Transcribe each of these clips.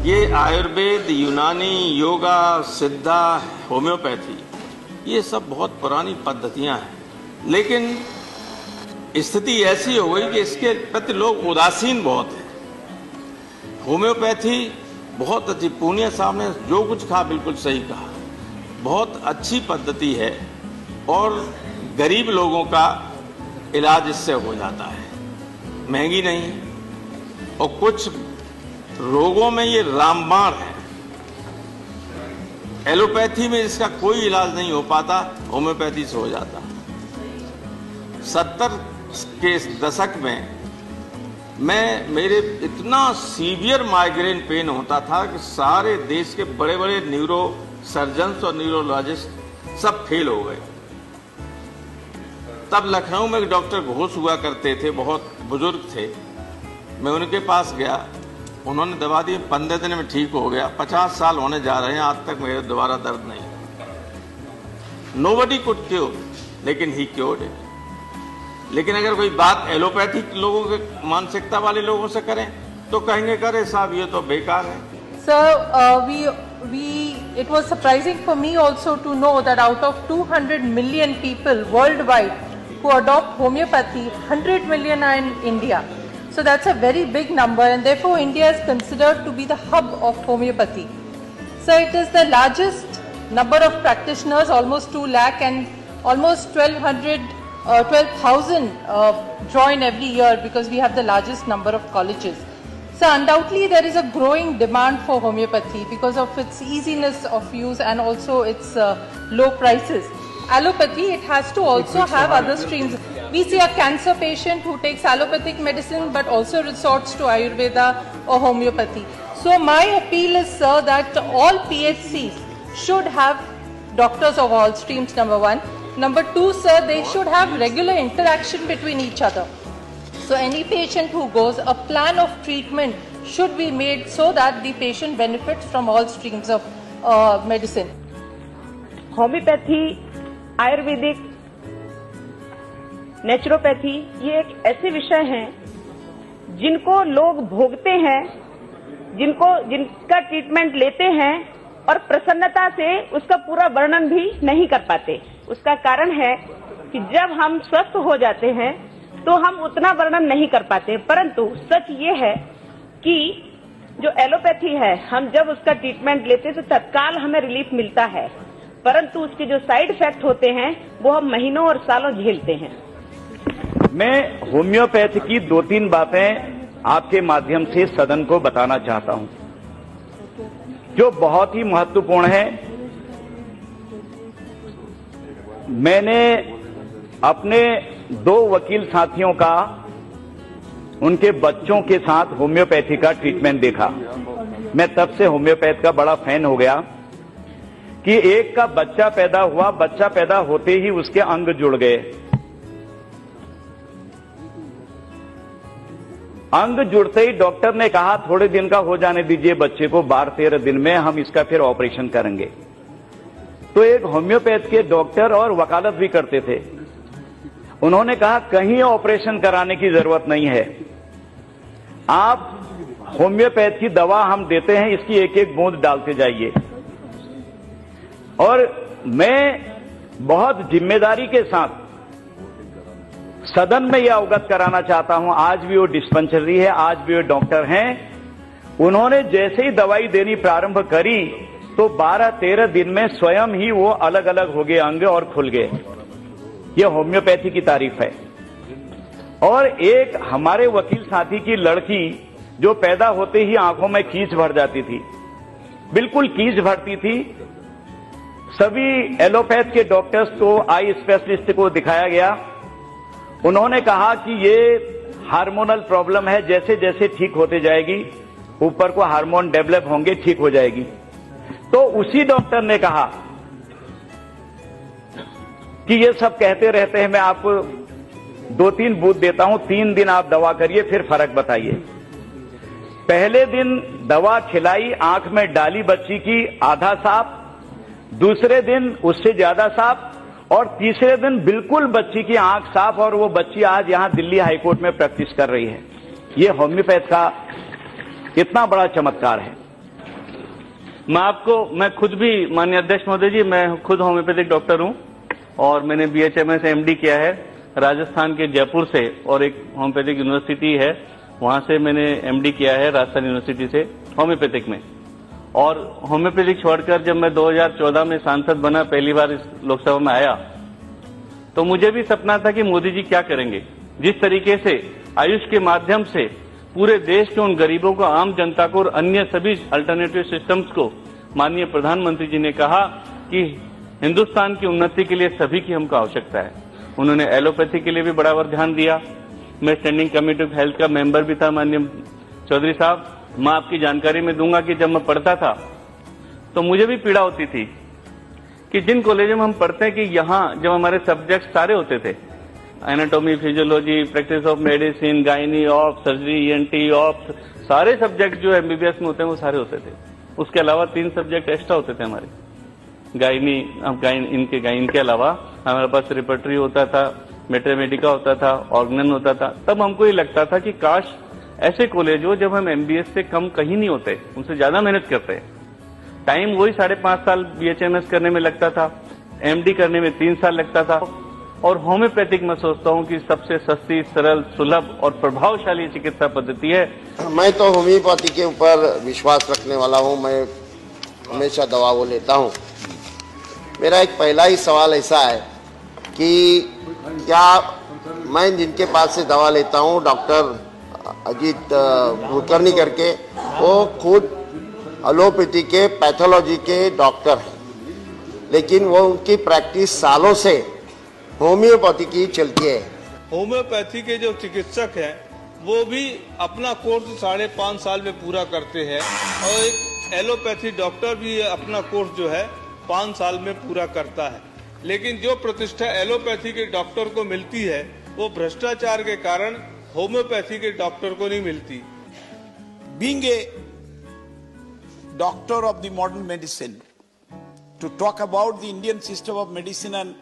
ये आयुर्वेद, यूनानी, योगा, सिद्धा, होम्योपैथी, ये सब बहुत पुरानी पद्धतियां हैं, लेकिन स्थिति ऐसी हो गई कि इसके प्रति लोग उदासीन बहुत हैं। होम्योपैथी बहुत अच्छी, पूनिया साहब ने जो कुछ कहा बिल्कुल सही कहा, बहुत अच्छी पद्धति है और गरीब लोगों का इलाज इससे हो जाता है, महंगी नहीं, और कुछ रोगों में ये रामबाण है। एलोपैथी में इसका कोई इलाज नहीं हो पाता, होम्योपैथी से हो जाता। 70 के दशक में मेरे इतना सीवियर माइग्रेन पेन होता था कि सारे देश के बड़े बड़े न्यूरो सर्जन्स और न्यूरोलॉजिस्ट सब फेल हो गए। तब लखनऊ में एक डॉक्टर घोष हुआ करते थे, बहुत बुजुर्ग थे, मैं उनके पास गया, उन्होंने दवा दी, 15 दिन में ठीक हो गया। 50 साल होने जा रहे हैं, आज तक मेरे दोबारा दर्द नहीं। नोबडी कुड क्योर, लेकिन ही क्योर्ड इट। लेकिन अगर कोई बात एलोपैथिक लोगों के मानसिकता वाले लोगों से करें तो कहेंगे करे साहब ये तो बेकार है। Sir, it was surprising for me also to know that out of 200 million people worldwide who adopt homeopathy, 100 million are in India. So that's a very big number, and therefore India is considered to be the hub of homeopathy. So it is the largest number of practitioners, almost 2 lakh, and almost 12,000 join every year because we have the largest number of colleges. So undoubtedly there is a growing demand for homeopathy because of its easiness of use and also its low prices. Allopathy, it has to also have other streams. We see a cancer patient who takes allopathic medicine but also resorts to Ayurveda or homeopathy. So my appeal is, sir, that all PHCs should have doctors of all streams, number one. Number two, sir, they should have regular interaction between each other. So any patient who goes, a plan of treatment should be made so that the patient benefits from all streams of medicine. Homeopathy, Ayurvedic, naturopathy, ये एक ऐसे विषय हैं जिनको लोग भोगते हैं, जिनका ट्रीटमेंट लेते हैं और प्रसन्नता से उसका पूरा वर्णन भी नहीं कर पाते। उसका कारण है कि जब हम स्वस्थ हो जाते हैं तो हम उतना वर्णन नहीं कर पाते, परंतु सच ये है कि जो एलोपैथी है, हम जब उसका ट्रीटमेंट लेते हैं तो तत्काल हमें रिलीफ मिलता है, परंतु उसके जो साइड इफेक्ट होते हैं वो हम महीनों और सालों झेलते हैं। मैं होम्योपैथी की 2-3 बातें आपके माध्यम से सदन को बताना चाहता हूं जो बहुत ही महत्वपूर्ण है। मैंने अपने 2 वकील साथियों का, उनके बच्चों के साथ होम्योपैथी का ट्रीटमेंट देखा। मैं तब से होम्योपैथ का बड़ा फैन हो गया कि एक का बच्चा पैदा हुआ, बच्चा पैदा होते ही उसके अंग जुड़ गए। अंग जुड़ते ही डॉक्टर ने कहा थोड़े दिन का हो जाने दीजिए बच्चे को, 12-13 दिन में हम इसका फिर ऑपरेशन करेंगे। तो एक होम्योपैथ के डॉक्टर और वकालत भी करते थे, उन्होंने कहा कहीं ऑपरेशन कराने की जरूरत नहीं है, आप होम्योपैथ की दवा हम देते हैं, इसकी एक एक बूंद डालते जाइए। और मैं बहुत जिम्मेदारी के साथ सदन में यह अवगत कराना चाहता हूं, आज भी वो डिस्पेंसरी है, आज भी वो डॉक्टर हैं, उन्होंने जैसे ही दवाई देनी प्रारंभ करी तो 12-13 दिन में स्वयं ही वो अलग अलग हो गए अंग और खुल गए। यह होम्योपैथी की तारीफ है। और एक हमारे वकील साथी की लड़की जो पैदा होते ही आंखों में कीच भर जाती थी, बिल्कुल कीच भरती थी। सभी एलोपैथ के डॉक्टर्स को, आई स्पेशलिस्ट को दिखाया गया, उन्होंने कहा कि ये हार्मोनल प्रॉब्लम है, जैसे जैसे ठीक होते जाएगी ऊपर को हार्मोन डेवलप होंगे, ठीक हो जाएगी। तो उसी डॉक्टर ने कहा कि ये सब कहते रहते हैं, मैं आपको 2-3 बूथ देता हूं, 3 दिन आप दवा करिए फिर फर्क बताइए। पहले दिन दवा खिलाई, आंख में डाली बच्ची की, आधा साफ, दूसरे दिन उससे ज्यादा साफ, और तीसरे दिन बिल्कुल बच्ची की आंख साफ, और वो बच्ची आज यहां दिल्ली हाईकोर्ट में प्रैक्टिस कर रही है। ये होम्योपैथ का इतना बड़ा चमत्कार है। मैं खुद भी, माननीय अध्यक्ष महोदय जी, मैं खुद होम्योपैथिक डॉक्टर हूं और मैंने BHMS MD किया है राजस्थान के जयपुर से, और एक होम्योपैथिक यूनिवर्सिटी है वहां से मैंने MD किया है राजस्थान यूनिवर्सिटी से होम्योपैथिक में। और होम्योपैथिक छोड़कर जब मैं 2014 में सांसद बना, पहली बार इस लोकसभा में आया, तो मुझे भी सपना था कि मोदी जी क्या करेंगे। जिस तरीके से आयुष के माध्यम से पूरे देश के उन गरीबों को, आम जनता को और अन्य सभी अल्टरनेटिव सिस्टम्स को माननीय प्रधानमंत्री जी ने कहा कि हिंदुस्तान की उन्नति के लिए सभी की हमको आवश्यकता है। उन्होंने एलोपैथी के लिए भी बराबर ध्यान दिया। मैं स्टैंडिंग कमेटी ऑफ हेल्थ का मेंबर भी था माननीय चौधरी साहब। मैं आपकी जानकारी में दूंगा कि जब मैं पढ़ता था तो मुझे भी पीड़ा होती थी कि जिन कॉलेजों में हम पढ़ते हैं कि यहाँ जब हमारे सब्जेक्ट सारे होते थे, anatomy, physiology, practice of medicine, gynae, of surgery, ENT, of, सारे सब्जेक्ट जो MBBS में होते हैं वो सारे होते थे। उसके अलावा 3 सब्जेक्ट एक्स्ट्रा होते थे हमारे, इनके अलावा हमारे पास रेपर्टरी होता था, मैथमेटिका होता था, ऑर्गनन होता था। तब हमको ये लगता था कि काश ऐसे कॉलेज हो जब हम MBS से कम कहीं नहीं होते, उनसे ज्यादा मेहनत करते हैं। टाइम वही 5.5 साल BHMS करने में लगता था, MD करने में 3 साल लगता था। और होम्योपैथिक मैं सोचता हूं कि सबसे सस्ती, सरल, सुलभ और प्रभावशाली चिकित्सा पद्धति है। मैं तो होम्योपैथी के ऊपर विश्वास रखने वाला हूं। मैं हमेशा दवा वो लेता हूं। मेरा एक पहला ही सवाल ऐसा है कि क्या मैं जिनके पास से दवा लेता हूं, डॉक्टर अजीत कुलकर्णी करके, वो खुद एलोपैथी के, पैथोलॉजी के डॉक्टर हैं, लेकिन वो उनकी प्रैक्टिस सालों से होम्योपैथी की चलती है। होम्योपैथी के जो चिकित्सक हैं वो भी अपना कोर्स 5.5 साल में पूरा करते हैं, और एक एलोपैथी डॉक्टर भी अपना कोर्स जो है 5 साल में पूरा करता है। लेकिन जो प्रतिष्ठा एलोपैथी के डॉक्टर को मिलती है वो भ्रष्टाचार के कारण होम्योपैथी के डॉक्टर को नहीं मिलती। Being a doctor of the modern medicine, to talk about the Indian system of medicine and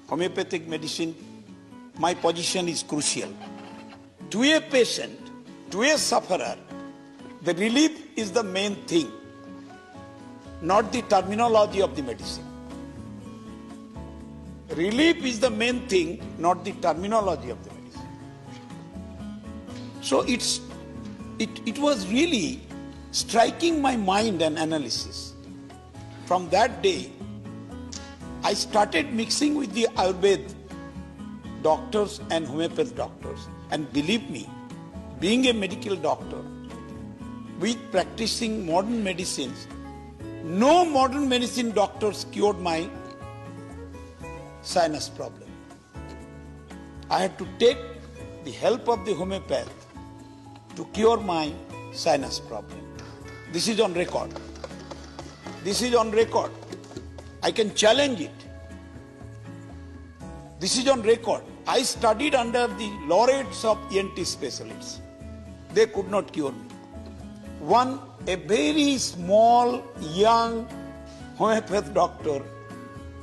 homeopathic medicine, my position is crucial. To a patient, to a sufferer, the relief is the main thing, not the terminology of the medicine. Relief is the main thing, not the terminology of the medicine. So it was really striking my mind and analysis. From that day, I started mixing with the Ayurveda doctors and homeopathic doctors. And believe me, being a medical doctor with practicing modern medicines, no modern medicine doctors cured my sinus problem. I had to take the help of the homeopath to cure my sinus problem. This is on record. This is on record. I can challenge it. This is on record. I studied under the laureates of ENT specialists. They could not cure me. A very small, young homeopathic doctor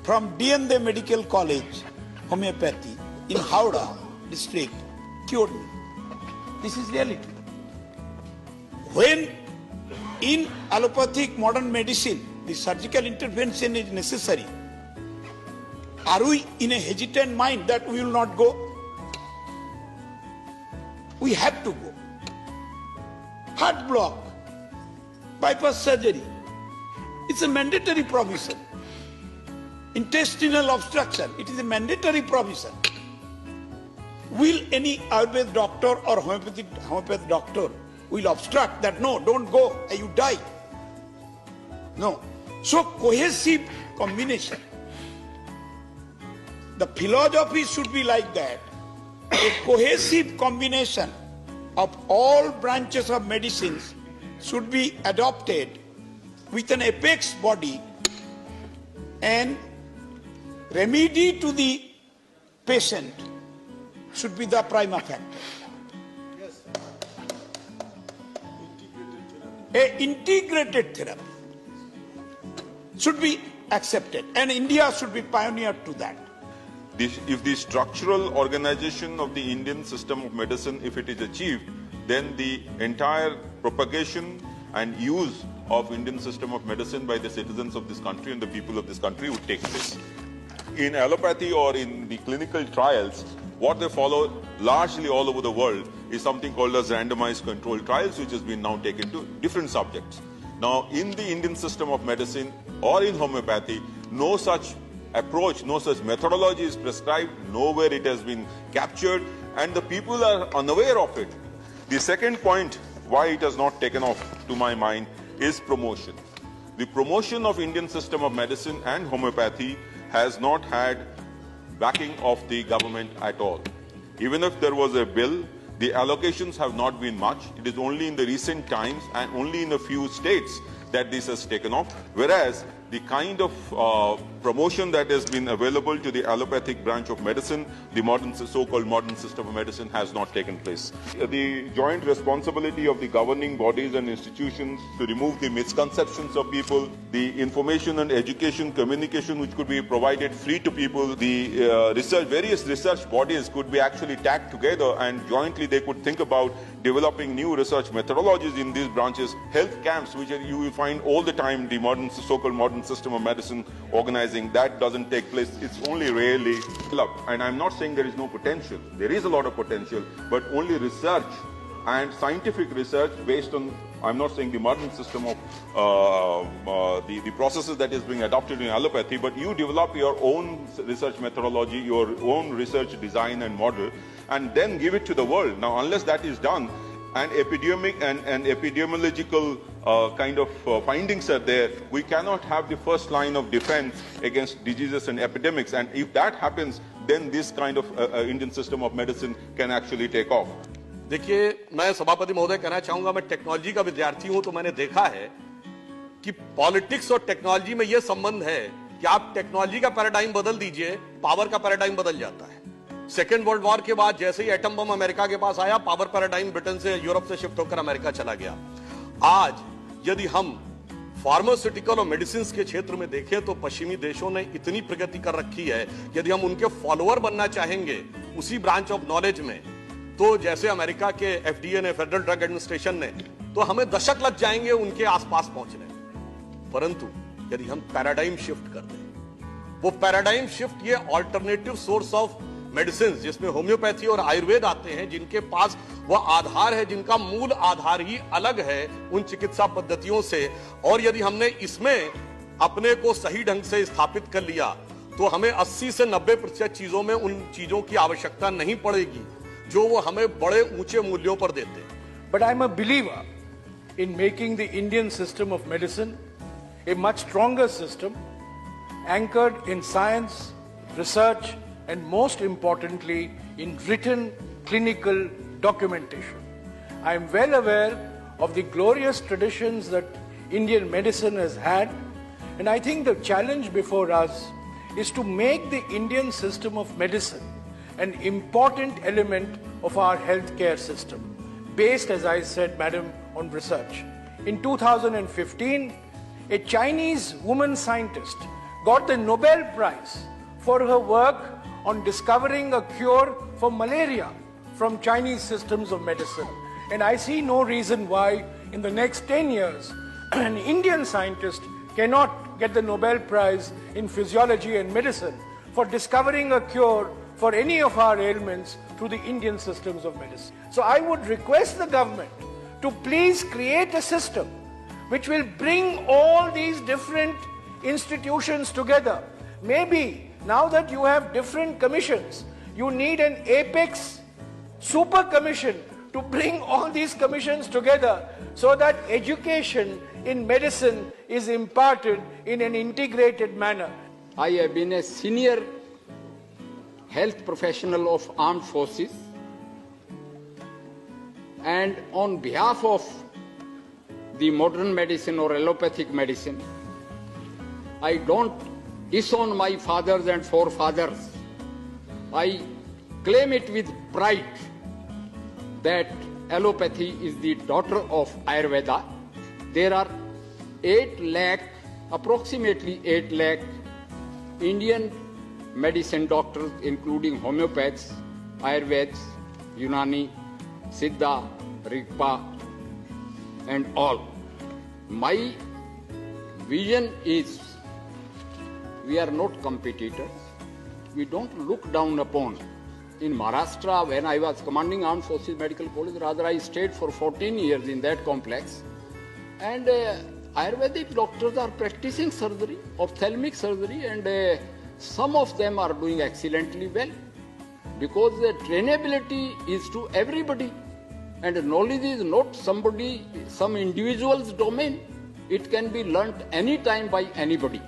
from DND Medical College, Homeopathy, in Howrah district, cured me. This is reality. When in allopathic modern medicine, the surgical intervention is necessary, are we in a hesitant mind that we will not go? We have to go. Heart block, bypass surgery, it's a mandatory provision. Intestinal obstruction, it is a mandatory provision. Will any Ayurvedic doctor or homeopathic doctor will obstruct that? No, don't go, you die. No. So cohesive combination. The philosophy should be like that. A cohesive combination of all branches of medicines should be adopted with an apex body, and remedy to the patient should be the prima factor. An integrated therapy should be accepted, and India should be pioneer to that. If the structural organization of the Indian system of medicine, if it is achieved, then the entire propagation and use of Indian system of medicine by the citizens of this country and the people of this country would take place. In allopathy or in the clinical trials, what they follow largely all over the world is something called as randomized controlled trials, which has been now taken to different subjects. Now, in the Indian system of medicine or in homeopathy, no such approach, no such methodology is prescribed, nowhere it has been captured, and the people are unaware of it. The second point why it has not taken off, to my mind, is promotion. The promotion of Indian system of medicine and homeopathy has not had backing of the government at all. Even if there was a bill, the allocations have not been much. It is only in the recent times and only in a few states that this has taken off, whereas the kind of promotion that has been available to the allopathic branch of medicine, the modern, so-called modern system of medicine, has not taken place. The joint responsibility of the governing bodies and institutions to remove the misconceptions of people, the information and education communication which could be provided free to people, the various research bodies could be actually tagged together and jointly they could think about developing new research methodologies in these branches, health camps, which you will find all the time, the modern, so-called modern system of medicine organizing, that doesn't take place. It's only rarely developed. And I'm not saying there is no potential. There is a lot of potential, but only research and scientific research based on, I'm not saying the modern system of the processes that is being adopted in allopathy, but you develop your own research methodology, your own research design and model, and then give it to the world. Now, unless that is done, and epidemiological kind of findings are there, we cannot have the first line of defense against diseases and epidemics. And if that happens, then this kind of Indian system of medicine can actually take off. देखिए, मैं सभापति महोदय कहना चाहूंगा, मैं technology का विद्यार्थी हूं, तो मैंने देखा है कि पॉलिटिक्स और टेक्नोलॉजी में यह संबंध है कि आप टेक्नोलॉजी का पैराडाइम बदल दीजिए, पावर का पैराडाइम बदल जाता है। सेकेंड वर्ल्ड वॉर के बाद जैसे ही एटम बम अमेरिका के पास आया, पावर पैराडाइम ब्रिटेन से, यूरोप से शिफ्ट होकर अमेरिका चला गया। आज यदि हम फार्मास्यूटिकल और मेडिसिन के क्षेत्र में देखें तो पश्चिमी देशों ने इतनी प्रगति कर रखी है, यदि हम उनके फॉलोअर बनना चाहेंगे उसी ब्रांच ऑफ नॉलेज में, तो जैसे अमेरिका के एफडीए ने, फेडरल ड्रग एडमिनिस्ट्रेशन ने, तो हमें दशक लग जाएंगे उनके आसपास पहुंचने। परंतु यदि हम पैराडाइम शिफ्ट कर दें, वो पैराडाइम शिफ्ट, ये ऑल्टरनेटिव सोर्स ऑफ मेडिसिन जिसमें होम्योपैथी और आयुर्वेद आते हैं, जिनके पास वह आधार है, जिनका मूल आधार ही अलग है उन चिकित्सा पद्धतियों से, और यदि हमने इसमें अपने को सही ढंग से स्थापित कर लिया तो हमें 80 से 90% चीजों में उन चीजों की आवश्यकता नहीं पड़ेगी जो वो हमें बड़े ऊंचे मूल्यों पर देते हैं। But I'm a believer in making the Indian system of medicine a much stronger system, anchored in science, research, and most importantly, in written clinical documentation. I am well aware of the glorious traditions that Indian medicine has had, and I think the challenge before us is to make the Indian system of medicine an important element of our healthcare system, based, as I said, madam, on research. In 2015, a Chinese woman scientist got the Nobel Prize for her work on discovering a cure for malaria from Chinese systems of medicine. And I see no reason why in the next 10 years, an Indian scientist cannot get the Nobel Prize in physiology and medicine for discovering a cure for any of our ailments through the Indian systems of medicine. So I would request the government to please create a system which will bring all these different institutions together. Maybe now that you have different commissions, you need an apex super commission to bring all these commissions together so that education in medicine is imparted in an integrated manner. I have been a senior health professional of armed forces, and on behalf of the modern medicine or allopathic medicine, I don't disown my fathers and forefathers. I claim it with pride that allopathy is the daughter of Ayurveda. There are 8 lakh, approximately 8 lakh Indian medicine doctors, including homeopaths, Ayurveds, Unani, Siddha, Rigpa, and all. My vision is we are not competitors. We don't look down upon. In Maharashtra, when I was commanding Armed Forces Medical College, rather I stayed for 14 years in that complex. And Ayurvedic doctors are practicing surgery, ophthalmic surgery, and some of them are doing excellently well. Because the trainability is to everybody. And knowledge is not some individual's domain. It can be learnt anytime by anybody.